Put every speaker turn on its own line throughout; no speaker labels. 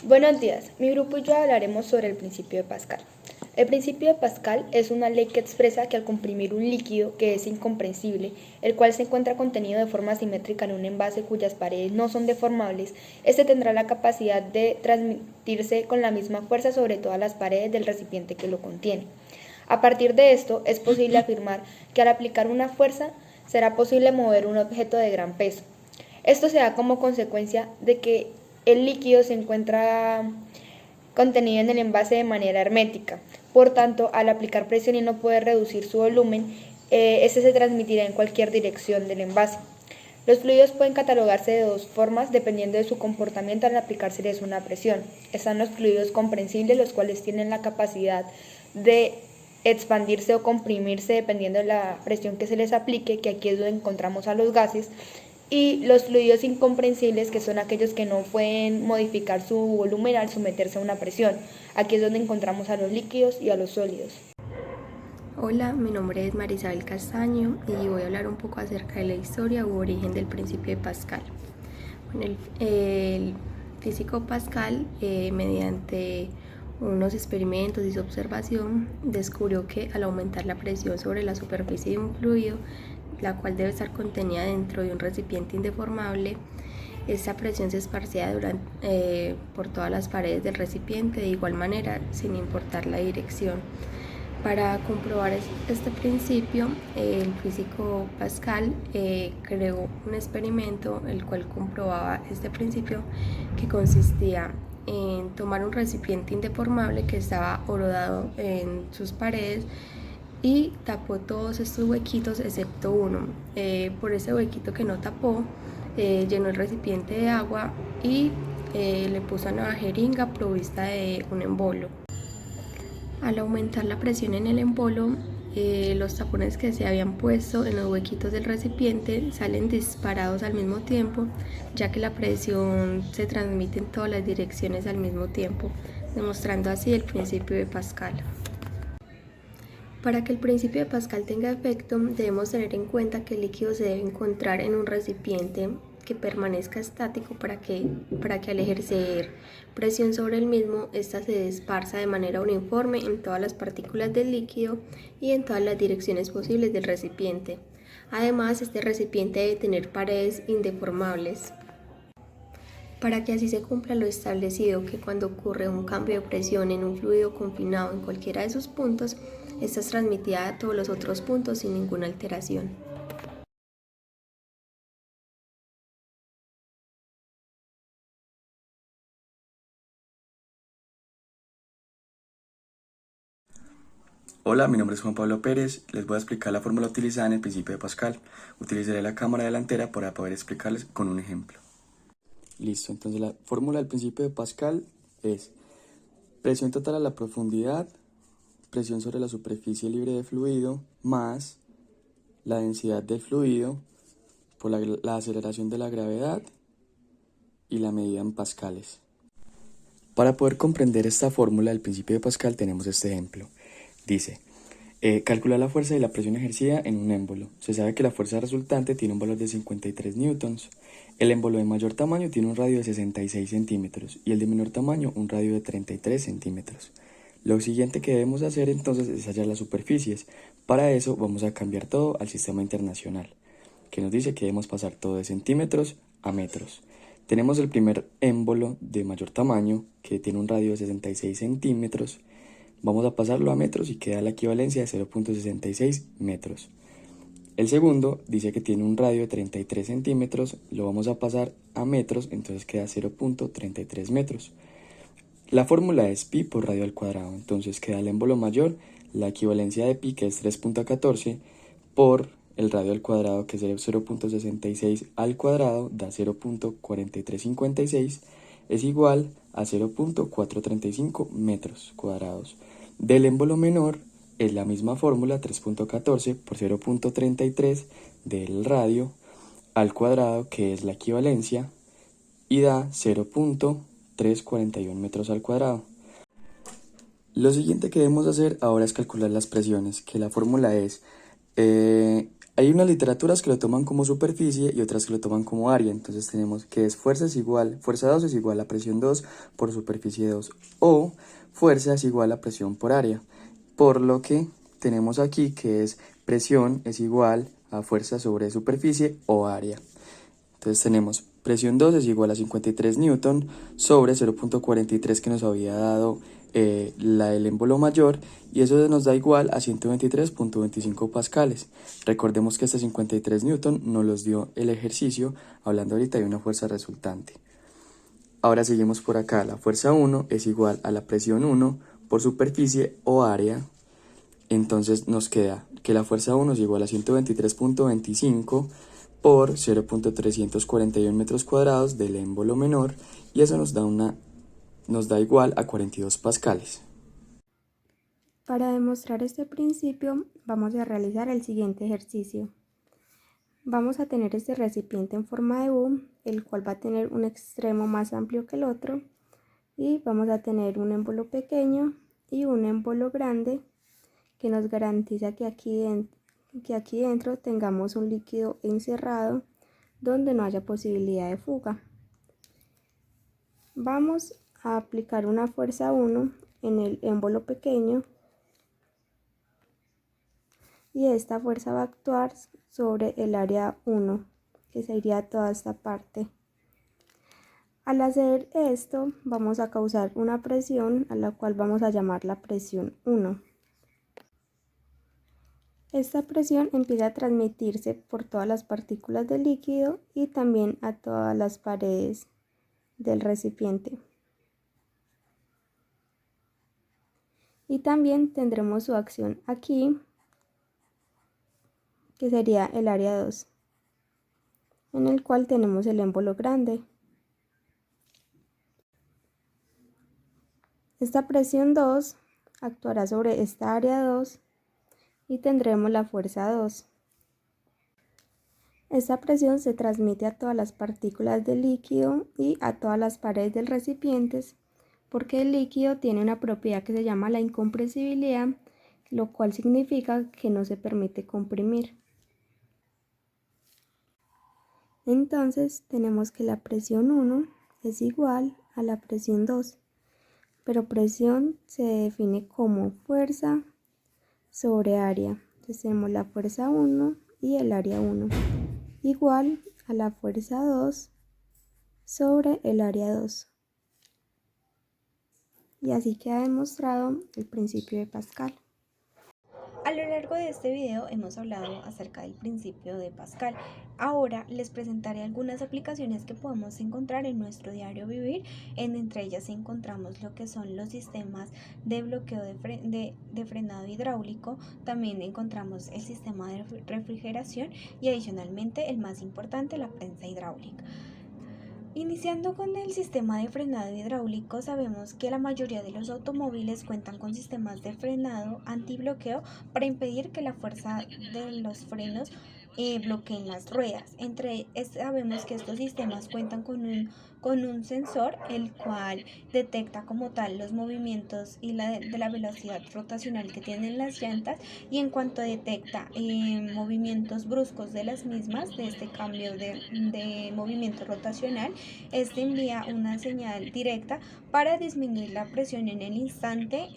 Buenos días, mi grupo y yo hablaremos sobre el principio de Pascal. El principio de Pascal es una ley que expresa que al comprimir un líquido que es incompresible, el cual se encuentra contenido de forma simétrica en un envase cuyas paredes no son deformables, este tendrá la capacidad de transmitirse con la misma fuerza sobre todas las paredes del recipiente que lo contiene. A partir de esto, es posible afirmar que al aplicar una fuerza, será posible mover un objeto de gran peso. Esto se da como consecuencia de que el líquido se encuentra contenido en el envase de manera hermética. Por tanto, al aplicar presión y no poder reducir su volumen, este se transmitirá en cualquier dirección del envase. Los fluidos pueden catalogarse de dos formas dependiendo de su comportamiento al aplicárseles una presión. Están los fluidos comprensibles, los cuales tienen la capacidad de expandirse o comprimirse dependiendo de la presión que se les aplique, que aquí es donde encontramos a los gases, y los fluidos incomprensibles, que son aquellos que no pueden modificar su volumen al someterse a una presión. Aquí es donde encontramos a los líquidos y a los sólidos.
Hola, mi nombre es Marisabel Castaño y voy a hablar un poco acerca de la historia u origen del principio de Pascal. Bueno, el físico Pascal, mediante unos experimentos y su observación, descubrió que al aumentar la presión sobre la superficie de un fluido, la cual debe estar contenida dentro de un recipiente indeformable, esta presión se esparcía por todas las paredes del recipiente de igual manera, sin importar la dirección. Para comprobar este principio, el físico Pascal creó un experimento el cual comprobaba este principio, que consistía en tomar un recipiente indeformable que estaba horadado en sus paredes y tapó todos estos huequitos excepto uno. Por ese huequito que no tapó, llenó el recipiente de agua y le puso una jeringa provista de un embolo. Al aumentar la presión en el embolo, los tapones que se habían puesto en los huequitos del recipiente salen disparados al mismo tiempo, ya que la presión se transmite en todas las direcciones al mismo tiempo, demostrando así el principio de Pascal. Para que el principio de Pascal tenga efecto, debemos tener en cuenta que el líquido se debe encontrar en un recipiente que permanezca estático para que al ejercer presión sobre el mismo, ésta se desparza de manera uniforme en todas las partículas del líquido y en todas las direcciones posibles del recipiente. Además, este recipiente debe tener paredes indeformables, para que así se cumpla lo establecido, que cuando ocurre un cambio de presión en un fluido confinado en cualquiera de sus puntos, esta es transmitida a todos los otros puntos sin ninguna alteración.
Hola, mi nombre es Juan Pablo Pérez. Les voy a explicar la fórmula utilizada en el principio de Pascal. Utilizaré la cámara delantera para poder explicarles con un ejemplo. Listo, entonces la fórmula del principio de Pascal es presión total a la profundidad, presión sobre la superficie libre de fluido, más la densidad del fluido por la aceleración de la gravedad y la medida en pascales. Para poder comprender esta fórmula del principio de Pascal tenemos este ejemplo. Dice, calcula la fuerza y la presión ejercida en un émbolo. Se sabe que la fuerza resultante tiene un valor de 53 newtons. El émbolo de mayor tamaño tiene un radio de 66 centímetros y el de menor tamaño un radio de 33 centímetros. Lo siguiente que debemos hacer entonces es hallar las superficies. Para eso vamos a cambiar todo al sistema internacional, que nos dice que debemos pasar todo de centímetros a metros. Tenemos el primer émbolo de mayor tamaño, que tiene un radio de 66 centímetros. Vamos a pasarlo a metros y queda la equivalencia de 0.66 metros. El segundo dice que tiene un radio de 33 centímetros, lo vamos a pasar a metros, entonces queda 0.33 metros. La fórmula es pi por radio al cuadrado, entonces queda el émbolo mayor, la equivalencia de pi, que es 3.14, por el radio al cuadrado, que es 0.66 al cuadrado, da 0.4356, es igual a 0.435 metros cuadrados. Del émbolo menor es la misma fórmula, 3.14 por 0.33 del radio al cuadrado, que es la equivalencia, y da 0.341 metros al cuadrado. Lo siguiente que debemos hacer ahora es calcular las presiones, que la fórmula es Hay unas literaturas que lo toman como superficie y otras que lo toman como área. Entonces tenemos que fuerza 2 es igual a presión 2 por superficie 2 o fuerza es igual a presión por área. Por lo que tenemos aquí que es presión es igual a fuerza sobre superficie o área. Entonces tenemos presión 2 es igual a 53 newton sobre 0.43 que nos había dado el émbolo mayor, y eso nos da igual a 123.25 pascales. Recordemos que este 53 newton nos los dio el ejercicio, hablando ahorita de una fuerza resultante. Ahora seguimos por acá, la fuerza 1 es igual a la presión 1 por superficie o área. Entonces nos queda que la fuerza 1 es igual a 123.25 por 0.341 metros cuadrados del émbolo menor, y eso nos da igual a 42 pascales.
Para demostrar este principio vamos a realizar el siguiente ejercicio. Vamos a tener este recipiente en forma de U, el cual va a tener un extremo más amplio que el otro, y vamos a tener un émbolo pequeño y un émbolo grande que nos garantiza que aquí dentro tengamos un líquido encerrado donde no haya posibilidad de fuga. Vamos a aplicar una fuerza 1 en el émbolo pequeño, y esta fuerza va a actuar sobre el área 1, que sería toda esta parte. Al hacer esto vamos a causar una presión a la cual vamos a llamar la presión 1. Esta presión empieza a transmitirse por todas las partículas del líquido y también a todas las paredes del recipiente. Y también tendremos su acción aquí, que sería el área 2, en el cual tenemos el émbolo grande. Esta presión 2 actuará sobre esta área 2 y tendremos la fuerza 2. Esta presión se transmite a todas las partículas del líquido y a todas las paredes del recipiente, porque el líquido tiene una propiedad que se llama la incompresibilidad, lo cual significa que no se permite comprimir. Entonces tenemos que la presión 1 es igual a la presión 2, pero presión se define como fuerza sobre área. Entonces tenemos la fuerza 1 y el área 1 igual a la fuerza 2 sobre el área 2. Y así queda demostrado el principio de Pascal.
A lo largo de este video hemos hablado acerca del principio de Pascal. Ahora les presentaré algunas aplicaciones que podemos encontrar en nuestro diario vivir. Entre ellas encontramos lo que son los sistemas de bloqueo de frenado hidráulico. También encontramos el sistema de refrigeración y adicionalmente el más importante, la prensa hidráulica. Iniciando con el sistema de frenado hidráulico, sabemos que la mayoría de los automóviles cuentan con sistemas de frenado antibloqueo para impedir que la fuerza de los frenos bloqueen las ruedas. Sabemos que estos sistemas cuentan con un sensor, el cual detecta como tal los movimientos y de la velocidad rotacional que tienen las llantas, y en cuanto detecta movimientos bruscos de las mismas, de este cambio de movimiento rotacional, este envía una señal directa para disminuir la presión en el instante,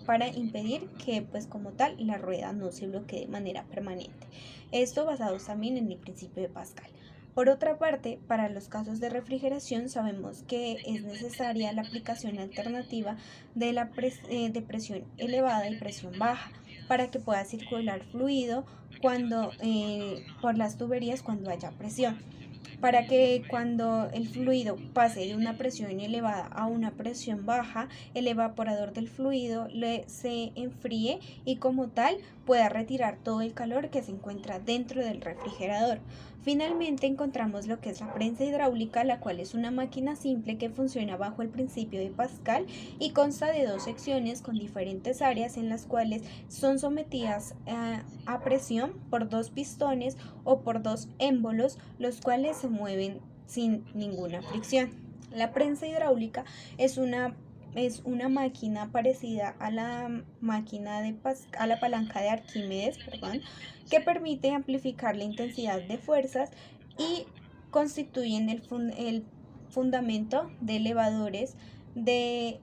para impedir que pues como tal la rueda no se bloquee de manera permanente. Esto basado también en el principio de Pascal. Por otra parte, para los casos de refrigeración sabemos que es necesaria la aplicación alternativa de presión elevada y presión baja para que pueda circular fluido por las tuberías cuando haya presión. Para que cuando el fluido pase de una presión elevada a una presión baja, el evaporador del fluido se enfríe y como tal pueda retirar todo el calor que se encuentra dentro del refrigerador. Finalmente encontramos lo que es la prensa hidráulica, la cual es una máquina simple que funciona bajo el principio de Pascal y consta de 2 secciones con diferentes áreas en las cuales son sometidas a presión por 2 pistones o por 2 émbolos, los cuales se mueven sin ninguna fricción. La prensa hidráulica es una es una máquina parecida a la a la palanca de Arquímedes, perdón, que permite amplificar la intensidad de fuerzas y constituyen el fundamento de elevadores, de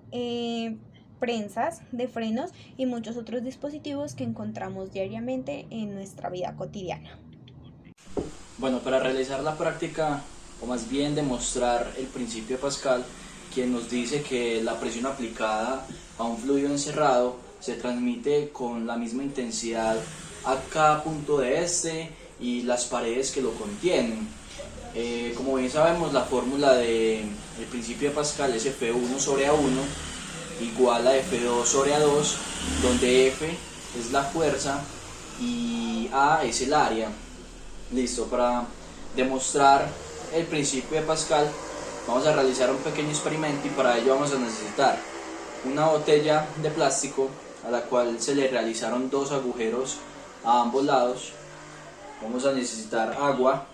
prensas, de frenos y muchos otros dispositivos que encontramos diariamente en nuestra vida cotidiana.
Bueno, para realizar la práctica, o más bien demostrar el principio de Pascal, quien nos dice que la presión aplicada a un fluido encerrado se transmite con la misma intensidad a cada punto de este y las paredes que lo contienen. Como bien sabemos, la fórmula del principio de Pascal es F1 sobre A1 igual a F2 sobre A2, donde F es la fuerza y A es el área. Listo, para demostrar el principio de Pascal vamos a realizar un pequeño experimento y para ello vamos a necesitar una botella de plástico a la cual se le realizaron 2 agujeros a ambos lados. Vamos a necesitar agua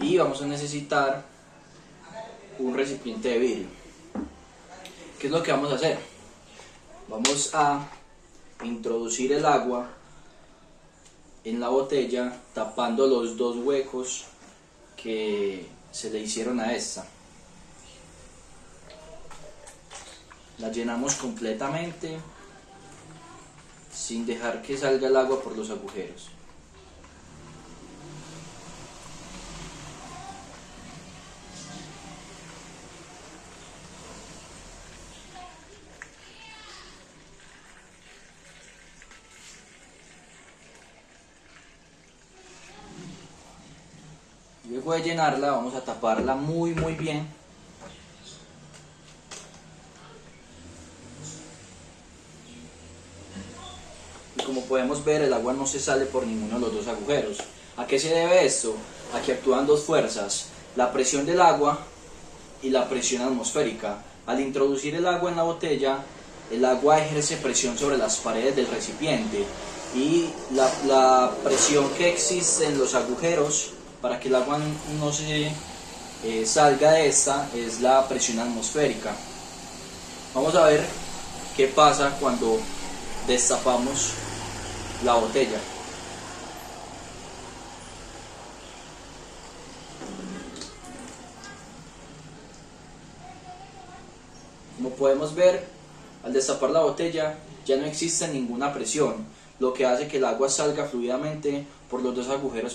y vamos a necesitar un recipiente de vidrio. ¿Qué es lo que vamos a hacer? Vamos a introducir el agua en la botella tapando los 2 huecos que se le hicieron a esta. La llenamos completamente sin dejar que salga el agua por los agujeros. Luego de llenarla vamos a taparla muy bien. Y como podemos ver, el agua no se sale por ninguno de los 2 agujeros. ¿A qué se debe esto? A que actúan 2 fuerzas, la presión del agua y la presión atmosférica. Al introducir el agua en la botella, el agua ejerce presión sobre las paredes del recipiente y la presión que existe en los agujeros para que el agua no se salga de esta es la presión atmosférica. Vamos a ver qué pasa cuando destapamos la botella. Como podemos ver, al destapar la botella ya no existe ninguna presión, lo que hace que el agua salga fluidamente por los 2 agujeros